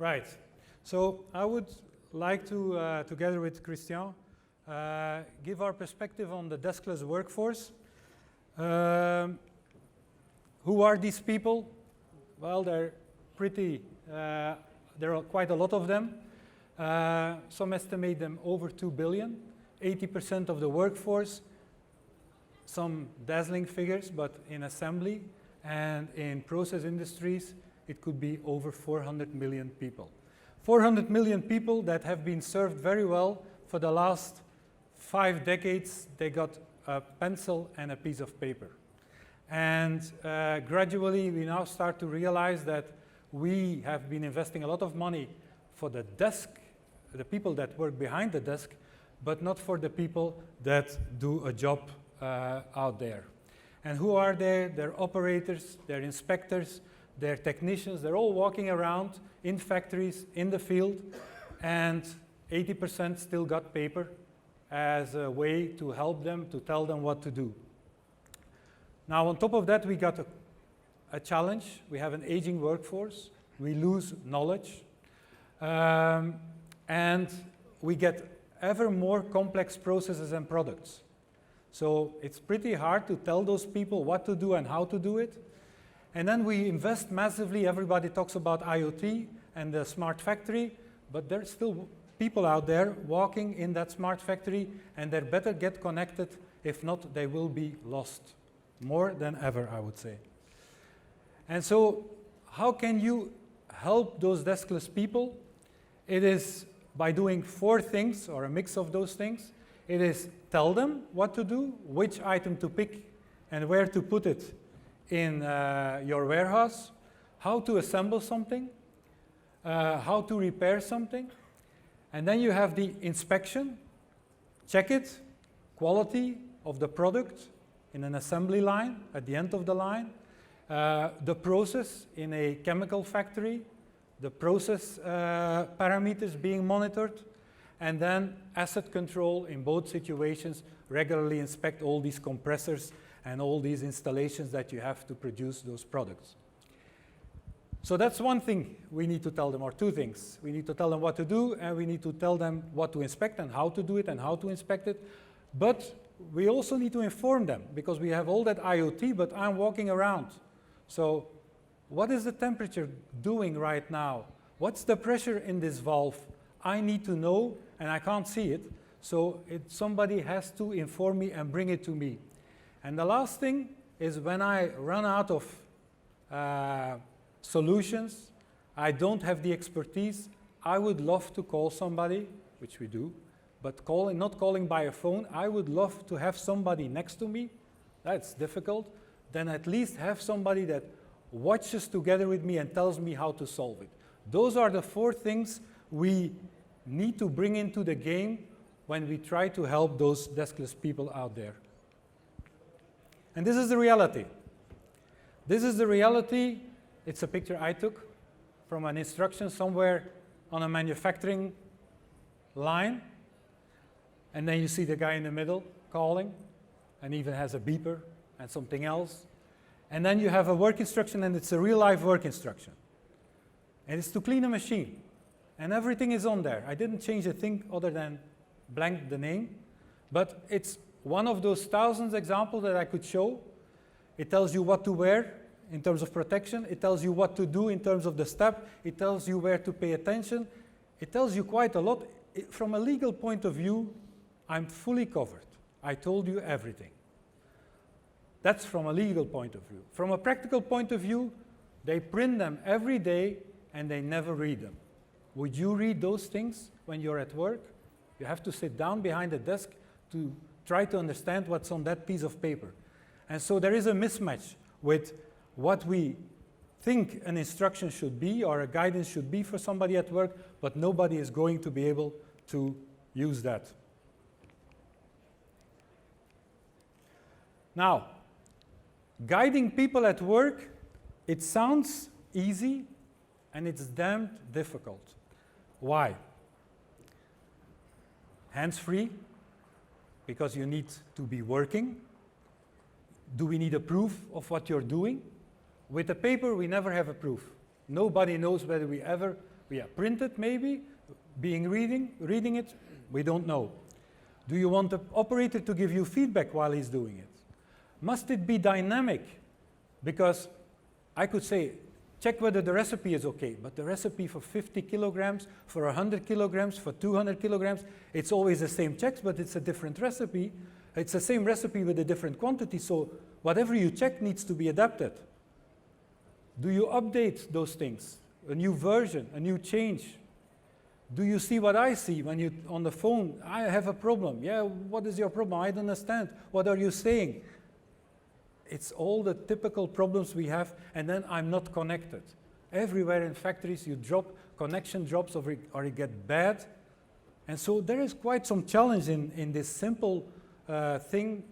Right. So I would like to, together with Christian, give our perspective on the deskless workforce. Who are these people? Well, they're pretty, there are quite a lot of them. Some estimate them over 2 billion, 80% of the workforce, some dazzling figures, but in assembly and in process industries, it could be over 400 million people. 400 million people that have been served very well for the last 5 decades. They got a pencil and a piece of paper. And gradually, we now start to realize that we have been investing a lot of money for the desk, the people that work behind the desk, but not for the people that do a job out there. And who are they? They're operators, they're inspectors, they're technicians. They're all walking around in factories, in the field, and 80% still got paper as a way to help them, to tell them what to do. Now, on top of that, we got a challenge. We have an aging workforce. We lose knowledge. And we get ever more complex processes and products. So it's pretty hard to tell those people what to do and how to do it. And then we invest massively. Everybody talks about IoT and the smart factory, but there's still people out there walking in that smart factory, and they better get connected. If not, they will be lost. More than ever, I would say. And so how can you help those deskless people? It is by doing 4 things, or a mix of those things. It is tell them what to do, which item to pick, and where to put it in your warehouse, how to assemble something, how to repair something. And then you have the inspection, check it, quality of the product in an assembly line, at the end of the line, the process in a chemical factory, the process parameters being monitored, and then asset control in both situations, regularly inspect all these compressors and all these installations that you have to produce those products. So that's one thing we need to tell them, or 2 things. We need to tell them what to do, and we need to tell them what to inspect and how to do it and how to inspect it. But we also need to inform them, because we have all that IoT, but I'm walking around. So what is the temperature doing right now? What's the pressure in this valve? I need to know, and I can't see it. So somebody has to inform me and bring it to me. And the last thing is, when I run out of solutions, I don't have the expertise, I would love to call somebody, which we do, but not calling by a phone. I would love to have somebody next to me. That's difficult. Then at least have somebody that watches together with me and tells me how to solve it. Those are the 4 things we need to bring into the game when we try to help those deskless people out there. And this is the reality. This is the reality. It's a picture I took from an instruction somewhere on a manufacturing line. And then you see the guy in the middle calling, and even has a beeper and something else. And then you have a work instruction, and it's a real-life work instruction. And it's to clean a machine. And everything is on there. I didn't change a thing other than blank the name. But it's one of those thousands examples that I could show. It tells you what to wear in terms of protection. It tells you what to do in terms of the step. It tells you where to pay attention. It tells you quite a lot. From a legal point of view, I'm fully covered. I told you everything. That's from a legal point of view. From a practical point of view, they print them every day and they never read them. Would you read those things when you're at work? You have to sit down behind a desk to try to understand what's on that piece of paper. And so there is a mismatch with what we think an instruction should be or a guidance should be for somebody at work, but nobody is going to be able to use that. Now, guiding people at work, it sounds easy and it's damned difficult. Why? Hands-free, because you need to be working. Do we need a proof of what you're doing? With the paper, we never have a proof. Nobody knows whether we ever Yeah, printed maybe, reading it, we don't know. Do you want the operator to give you feedback while he's doing it? Must it be dynamic? Because I could say, check whether the recipe is okay, but the recipe for 50 kilograms, for 100 kilograms, for 200 kilograms, it's always the same checks, but it's a different recipe. It's the same recipe with a different quantity, so whatever you check needs to be adapted. Do you update those things? A new version, a new change? Do you see what I see when you on the phone? I have a problem. Yeah, what is your problem? I don't understand. What are you saying? It's all the typical problems we have, and then I'm not connected. Everywhere in factories you drop, connection drops or it gets bad. And so there is quite some challenge in this simple thing,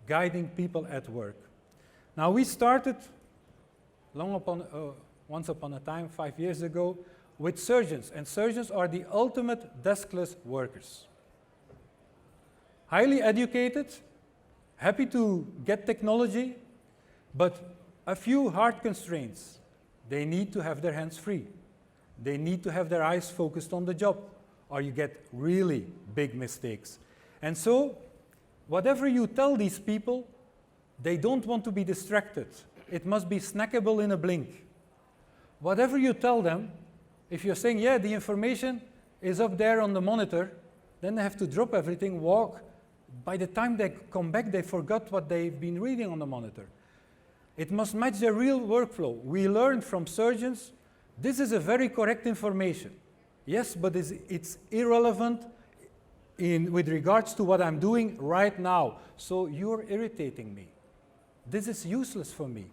guiding people at work. Now we started once upon a time, 5 years ago, with surgeons, and surgeons are the ultimate deskless workers. Highly educated, happy to get technology, but a few hard constraints. They need to have their hands free. They need to have their eyes focused on the job, or you get really big mistakes. And so, whatever you tell these people, they don't want to be distracted. It must be snackable in a blink. Whatever you tell them, if you're saying, yeah, the information is up there on the monitor, then they have to drop everything, walk. By the time they come back, they forgot what they've been reading on the monitor. It must match their real workflow. We learned from surgeons, this is a very correct information. Yes, but it's irrelevant with regards to what I'm doing right now. So you're irritating me. This is useless for me.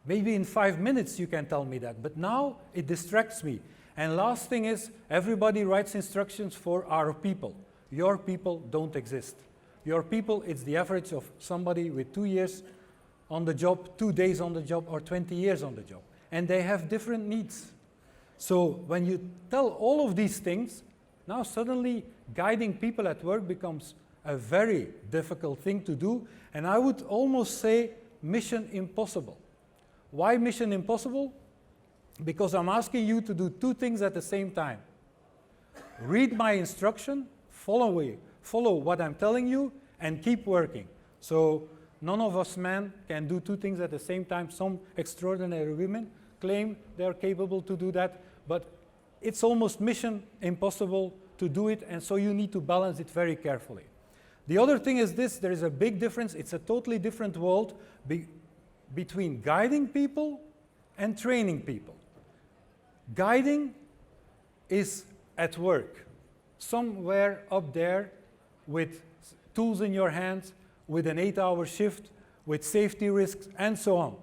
Maybe in 5 minutes you can tell me that, but now it distracts me. And last thing is, everybody writes instructions for our people. Your people don't exist. Your people, it's the average of somebody with 2 years on the job, 2 days on the job, or 20 years on the job. And they have different needs. So when you tell all of these things, now suddenly guiding people at work becomes a very difficult thing to do. And I would almost say mission impossible. Why mission impossible? Because I'm asking you to do two things at the same time. Read my instruction, follow what I'm telling you, and keep working. So none of us men can do two things at the same time. Some extraordinary women claim they're capable to do that, but it's almost mission impossible to do it, and so you need to balance it very carefully. The other thing is this, there is a big difference. It's a totally different world between guiding people and training people. Guiding is at work, somewhere up there with tools in your hands, with an 8-hour shift, with safety risks, and so on.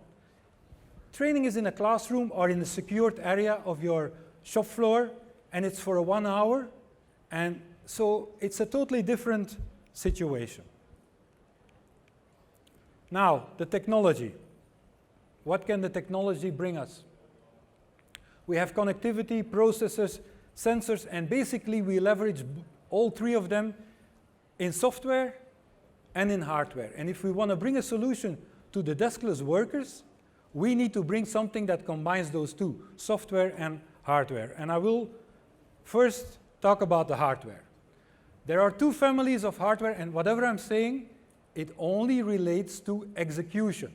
Training is in a classroom or in a secured area of your shop floor, and it's for 1 hour, and so it's a totally different situation. Now, the technology. What can the technology bring us? We have connectivity, processors, sensors, and basically we leverage all three of them in software and in hardware. And if we want to bring a solution to the deskless workers, we need to bring something that combines those two, software and hardware. And I will first talk about the hardware. There are two families of hardware, and whatever I'm saying, it only relates to execution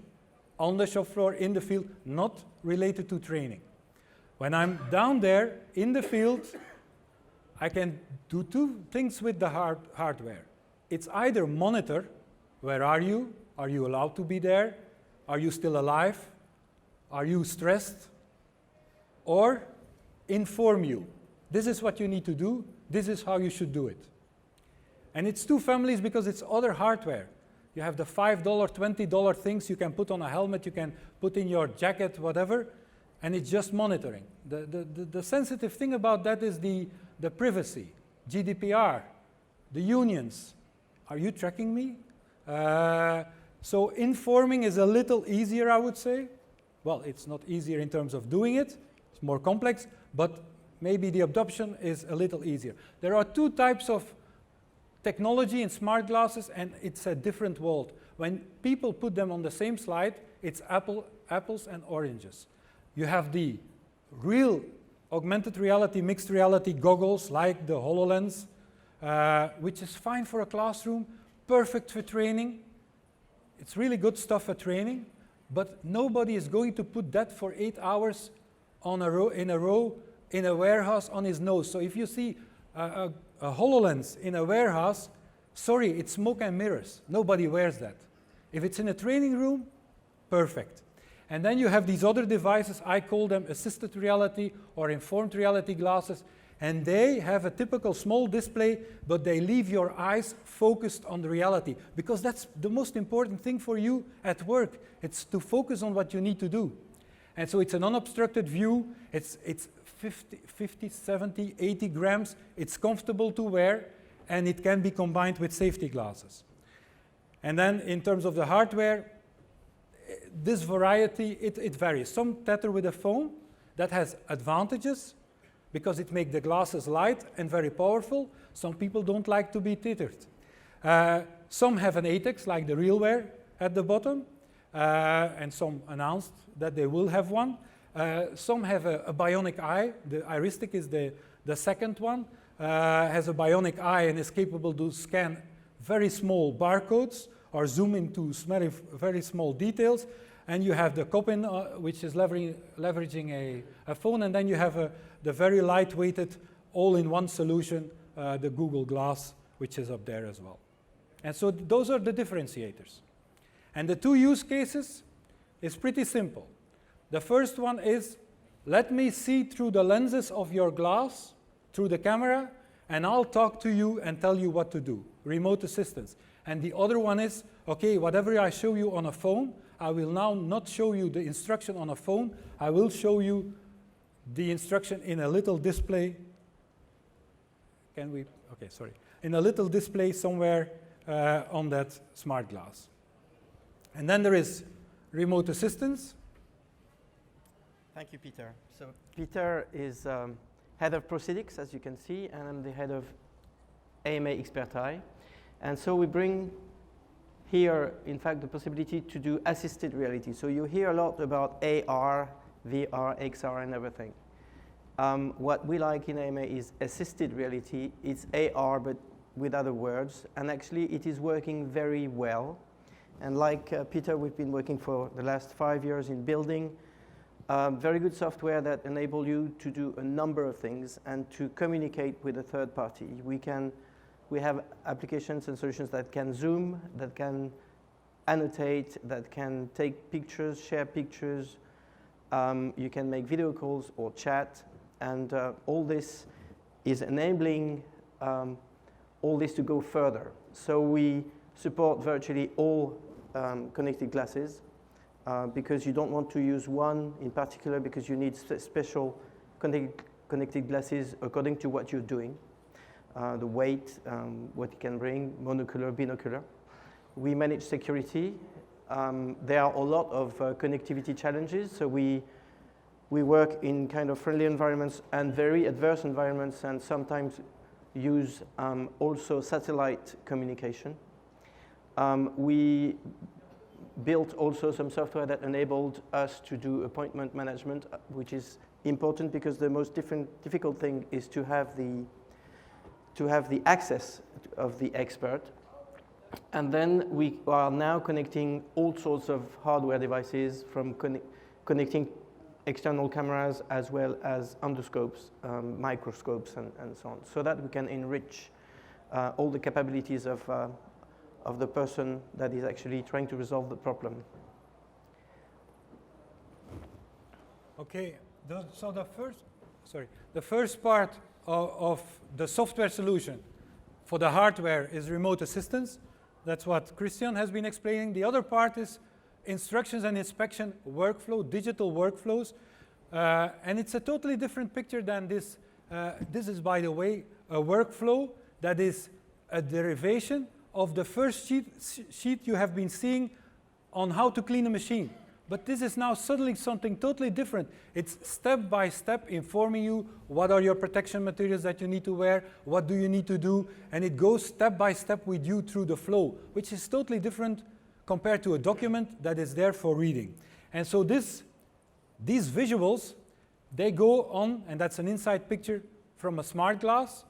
on the shop floor, in the field, not related to training. When I'm down there in the field, I can do two things with the hardware. It's either monitor, where are you allowed to be there? Are you still alive? Are you stressed? Or inform you. This is what you need to do. This is how you should do it. And it's two families because it's other hardware. You have the $5, $20 things you can put on a helmet, you can put in your jacket, whatever, and it's just monitoring. The sensitive thing about that is the privacy, GDPR, the unions. Are you tracking me? So informing is a little easier, I would say. Well, it's not easier in terms of doing it. It's more complex, but maybe the adoption is a little easier. There are two types of technology in smart glasses, and it's a different world. When people put them on the same slide, it's apples and oranges. You have the real augmented reality, mixed reality goggles like the HoloLens, which is fine for a classroom, perfect for training. It's really good stuff for training, but nobody is going to put that for 8 hours in a row in a warehouse on his nose. So if you see a HoloLens in a warehouse, sorry, it's smoke and mirrors. Nobody wears that. If it's in a training room, perfect. And then you have these other devices, I call them assisted reality or informed reality glasses, and they have a typical small display, but they leave your eyes focused on the reality, because that's the most important thing for you at work. It's to focus on what you need to do. And so it's an unobstructed view. It's 50, 70, 80 grams. It's comfortable to wear, and it can be combined with safety glasses. And then in terms of the hardware, this variety, it varies. Some tether with a phone. That has advantages because it makes the glasses light and very powerful. Some people don't like to be tethered. Some have an ATEX, like the RealWear at the bottom, and some announced that they will have one. Some have a bionic eye. The Iristic is the second one. Has a bionic eye and is capable to scan very small barcodes or zoom into very small details. And you have the Coppin, which is leveraging a phone, and then you have the very lightweighted, all-in-one solution, the Google Glass, which is up there as well. And so those are the differentiators. And the two use cases is pretty simple. The first one is, let me see through the lenses of your glass, through the camera, and I'll talk to you and tell you what to do, remote assistance. And the other one is, okay, whatever I show you on a phone, I will now not show you the instruction on a phone, I will show you the instruction in a little display. Can we, okay, sorry. In a little display somewhere on that smart glass. And then there is remote assistance. Thank you, Peter. So Peter is head of Proceedix, as you can see, and I'm the head of AMA Xpert. And so we bring here, in fact, the possibility to do assisted reality. So you hear a lot about AR, VR, XR, and everything. What we like in AMA is assisted reality. It's AR, but with other words. And actually, it is working very well. And like Peter, we've been working for the last 5 years in building very good software that enable you to do a number of things and to communicate with a third party. We have applications and solutions that can zoom, that can annotate, that can take pictures, share pictures. You can make video calls or chat. And all this is enabling all this to go further. So we support virtually all connected glasses because you don't want to use one in particular because you need special connected glasses according to what you're doing. The weight, what it can bring, monocular, binocular. We manage security. There are a lot of connectivity challenges, so we work in kind of friendly environments and very adverse environments, and sometimes use also satellite communication. We built also some software that enabled us to do appointment management, which is important because the most difficult thing is to have the access of the Xpert. And then we are now connecting all sorts of hardware devices, from connecting external cameras as well as endoscopes, microscopes, and so on, so that we can enrich all the capabilities of the person that is actually trying to resolve the problem. Okay, so the first part of the software solution for the hardware is remote assistance. That's what Christian has been explaining. The other part is instructions and inspection workflow, digital workflows. And it's a totally different picture than this. This is, by the way, a workflow that is a derivation of the first sheet you have been seeing on how to clean a machine. But this is now suddenly something totally different. It's step by step informing you what are your protection materials that you need to wear, what do you need to do, and it goes step by step with you through the flow, which is totally different compared to a document that is there for reading. And so these visuals, they go on, and that's an inside picture from a smart glass,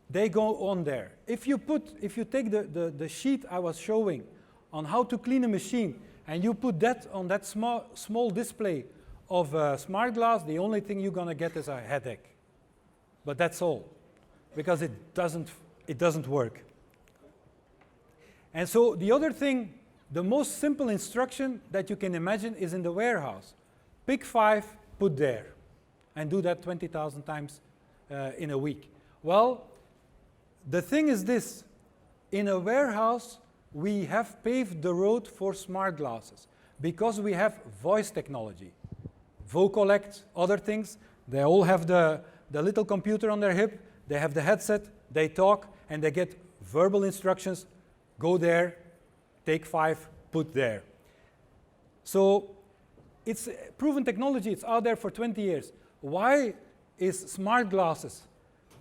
they go on there. If you take the sheet I was showing on how to clean a machine, and you put that on that small display of a smart glass, the only thing you're going to get is a headache. But that's all, because it doesn't work. And so the other thing, the most simple instruction that you can imagine is in the warehouse. Pick 5, put there, and do that 20,000 times in a week. Well, the thing is this. In a warehouse, we have paved the road for smart glasses because we have voice technology. Vocollect, other things, they all have the little computer on their hip, they have the headset, they talk, and they get verbal instructions. Go there, take 5, put there. So it's proven technology, it's out there for 20 years. Why is smart glasses?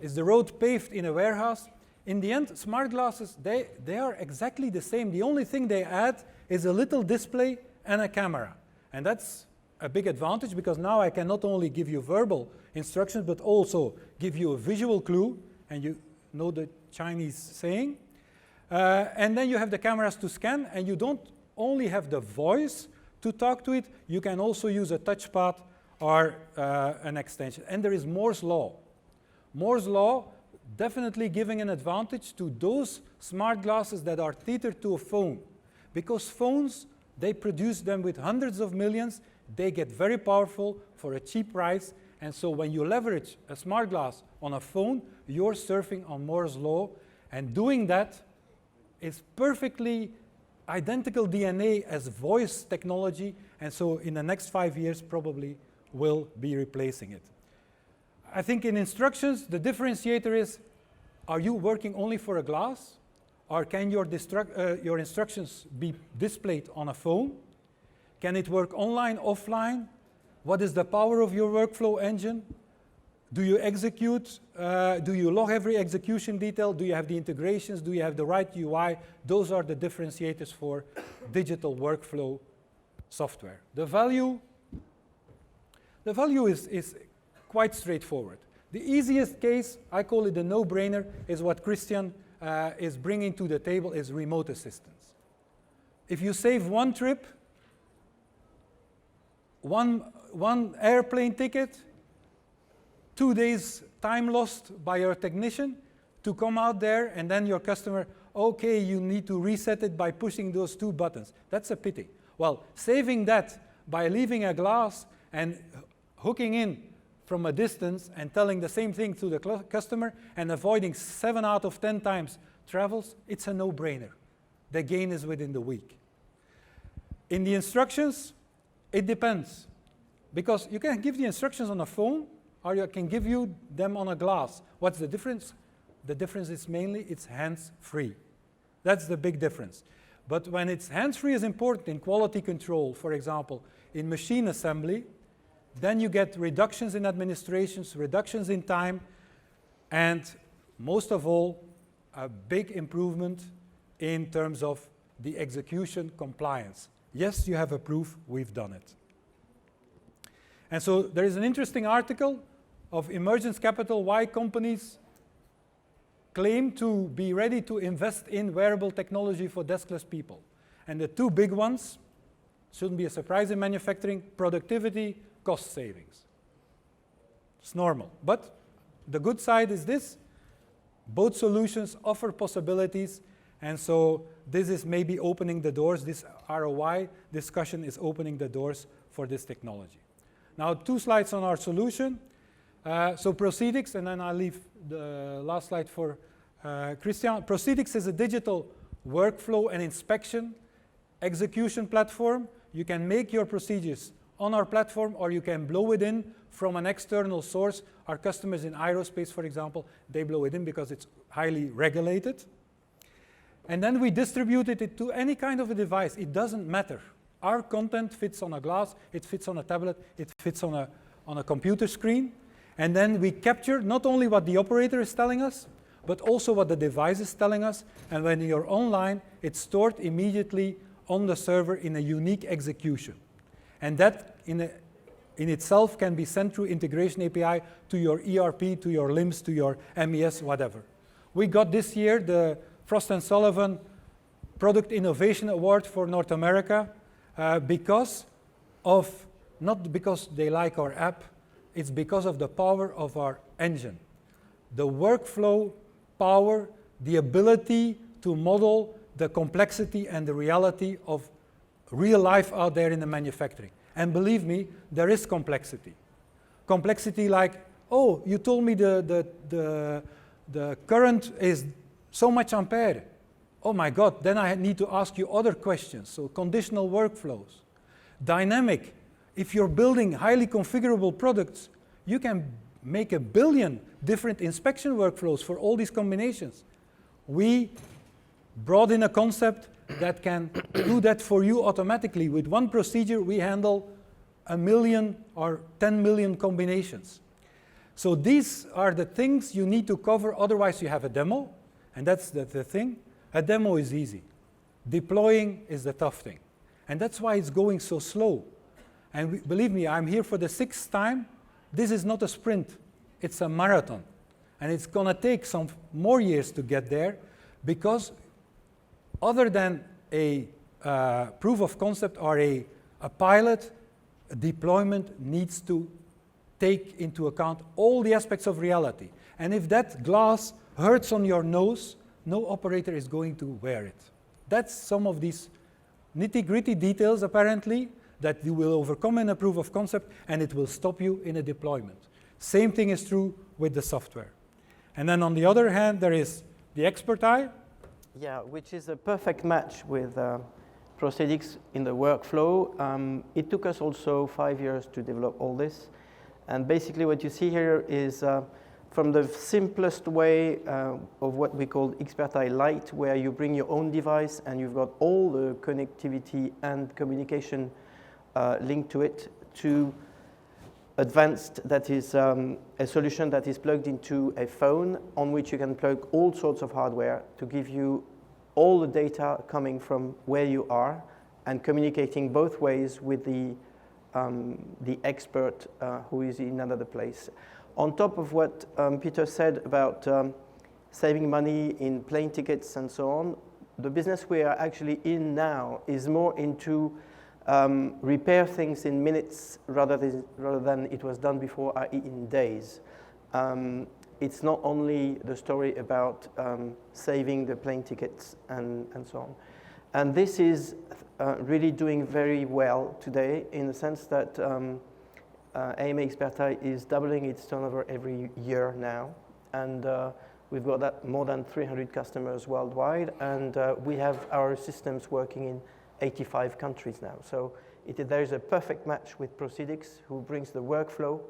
Is the road paved in a warehouse? In the end, smart glasses, they are exactly the same. The only thing they add is a little display and a camera. And that's a big advantage because now I can not only give you verbal instructions, but also give you a visual clue, and you know the Chinese saying. And then you have the cameras to scan, and you don't only have the voice to talk to it, you can also use a touchpad or an extension. And there is Moore's law. Moore's law definitely giving an advantage to those smart glasses that are tethered to a phone. Because phones, they produce them with hundreds of millions, they get very powerful for a cheap price, and so when you leverage a smart glass on a phone, you're surfing on Moore's law, and doing that is perfectly identical DNA as voice technology, and so in the next 5 years probably will be replacing it. I think in instructions, the differentiator is, are you working only for a glass? Or can your instructions be displayed on a phone? Can it work online, offline? What is the power of your workflow engine? Do you execute? Do you log every execution detail? Do you have the integrations? Do you have the right UI? Those are the differentiators for digital workflow software. The value is quite straightforward. The easiest case, I call it the no-brainer, is what Christian is bringing to the table, is remote assistance. If you save one trip, one airplane ticket, 2 days time lost by your technician to come out there, and then your customer, okay, you need to reset it by pushing those 2 buttons. That's a pity. Well, saving that by leaving a glass and hooking in from a distance and telling the same thing to the customer and avoiding 7 out of 10 times travels, it's a no-brainer. The gain is within the week. In the instructions, it depends. Because you can give the instructions on a phone, or you can give you them on a glass. What's the difference? The difference is mainly it's hands-free. That's the big difference. But when it's hands-free is important in quality control, for example, in machine assembly, then you get reductions in administrations, reductions in time, and most of all, a big improvement in terms of the execution compliance. Yes, you have a proof, we've done it. And so there is an interesting article of Emergence Capital, why companies claim to be ready to invest in wearable technology for deskless people. And the 2 big ones, shouldn't be a surprise in manufacturing, productivity, cost savings. It's normal. But the good side is this, both solutions offer possibilities, and so this is maybe opening the doors, this ROI discussion is opening the doors for this technology. Now 2 slides on our solution. So Proceedix, and then I'll leave the last slide for Christian. Proceedix is a digital workflow and inspection execution platform. You can make your procedures on our platform, or you can blow it in from an external source. Our customers in aerospace, for example, they blow it in because it's highly regulated. And then we distributed it to any kind of a device. It doesn't matter. Our content fits on a glass, it fits on a tablet, it fits on a computer screen. And then we capture not only what the operator is telling us, but also what the device is telling us. And when you're online, it's stored immediately on the server in a unique execution. And that, in in itself can be sent through integration API to your ERP, to your LIMS, to your MES, whatever. We got this year the Frost & Sullivan Product Innovation Award for North America because of, not because they like our app, it's because of the power of our engine. The workflow power, the ability to model the complexity and the reality of real life out there in the manufacturing. And believe me, there is complexity. Complexity like, oh, you told me the current is so much ampere. Oh my God, then I need to ask you other questions. So conditional workflows. Dynamic. If you're building highly configurable products, you can make 1 billion different inspection workflows for all these combinations. We brought in a concept that can do that for you automatically. With one procedure, we handle 1 million or 10 million combinations. So these are the things you need to cover, otherwise you have a demo, and that's the thing. A demo is easy. Deploying is the tough thing. And that's why it's going so slow. And believe me, I'm here for the 6th time. This is not a sprint, it's a marathon. And it's gonna take some more years to get there, because other than a proof of concept or a pilot, a deployment needs to take into account all the aspects of reality. And if that glass hurts on your nose, no operator is going to wear it. That's some of these nitty-gritty details, apparently, that you will overcome in a proof of concept, and it will stop you in a deployment. Same thing is true with the software. And then on the other hand, there is the Xpert eye. Yeah, which is a perfect match with Proceedix in the workflow. It took us also 5 years to develop all this. And basically what you see here is from the simplest way of what we call Xpert Eye Lite, where you bring your own device and you've got all the connectivity and communication linked to it, to advanced, that is a solution that is plugged into a phone on which you can plug all sorts of hardware to give you all the data coming from where you are and communicating both ways with the expert who is in another place. On top of what Peter said about saving money in plane tickets and so on, the business we are actually in now is more into repair things in minutes rather than it was done before, i.e. in days. It's not only the story about saving the plane tickets and so on. And this is really doing very well today, in the sense that AMA Xpert Eye is doubling its turnover every year now. And we've got that more than 300 customers worldwide, and we have our systems working in 85 countries now. So there is a perfect match with Proceedix, who brings the workflow,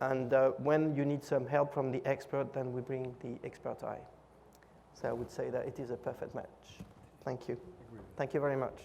and when you need some help from the expert, then we bring the Xpert Eye. So I would say that it is a perfect match. Thank you. Thank you very much.